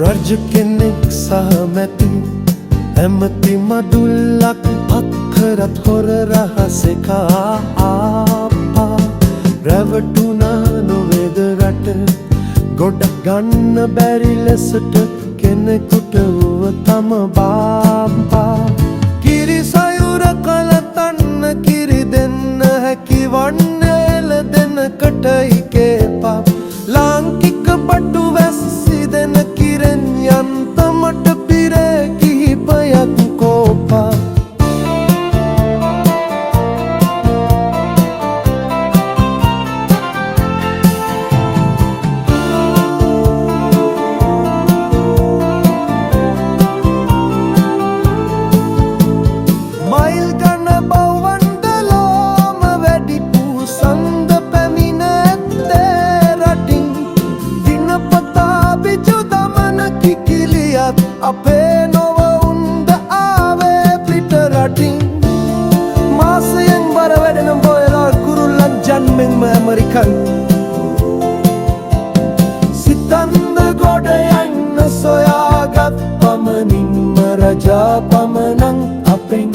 රජ කෙනෙක් සහමැති ඇමති මඩුල්ලක් පත්කරත් හොර රහසක ආපා රැවටුණා නොවේද රට ගොඩ ගන්න බැරි ලෙසට කෙනෙකුට වුව තම බාපා කිරි සයුර කලතන්න කිරි දෙන්න හැකි වන්නේ එළදෙනකට ඉකේපා ලාංකික බඩු වැස්සි දෙන කිරෙන් යන්තමට පිරේ කිහිපයක් කෝපා මයිල් ගන බවන්දලෝම වැඩි පූසන්ද පැමිණ ඇත්තේ රටින් දිනපතා බිජු දමන කිකිලියත් අපේ නොව උන්ද ආවේ පිට රටින් මාසයෙන් බර වැඩෙන බොයලා කුරුල්ලන් ජන්මෙන්ම ඇමරිකන් සිතන්ද ගොඩ යන්න සොයාගත් පමණින්ම රජා පමණන් අපෙන්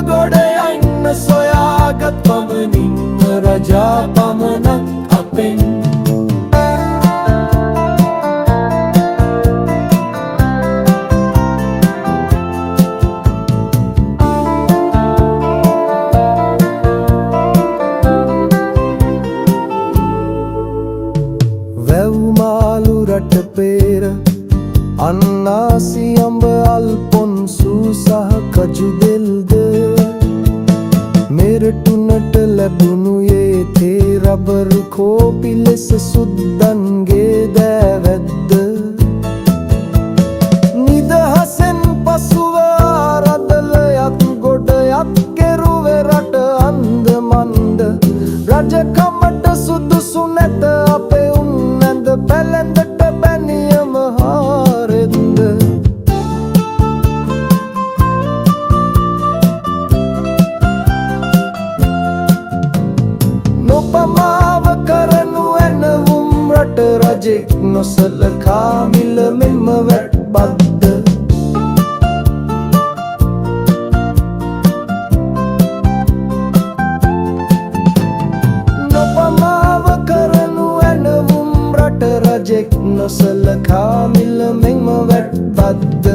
ගොඩ යන්න සොයාගත් පමණින්ම රජා පමණක් අපෙන් වැව් මාළු රට පේර අන්නාසි අඹ අල්පොන්සු සහ කජු දෙල්ද මෙරටුනට ලැබුණුයේ තේ රබර් කෝපි ලෙස සුද්දන්ගේ දෑවැද්ද නිදහසෙන් පසුව ආරදලයක් ගොඩයක් කෙරුවේ රට අන්ද මන්ද රජකමට සුදුසු නැත අපේ උන් ඇඳ පැලැඳට බැනියම හාරෙන්ද නොපමාව කරනු ඇනවුම් රට රජෙක් නොසලකා මිල මෙම වැට් බද්ද නොපමාව කරනු ඇනවුම් රට රජෙක් නොසලකා මිල මෙම වැට් බද්ද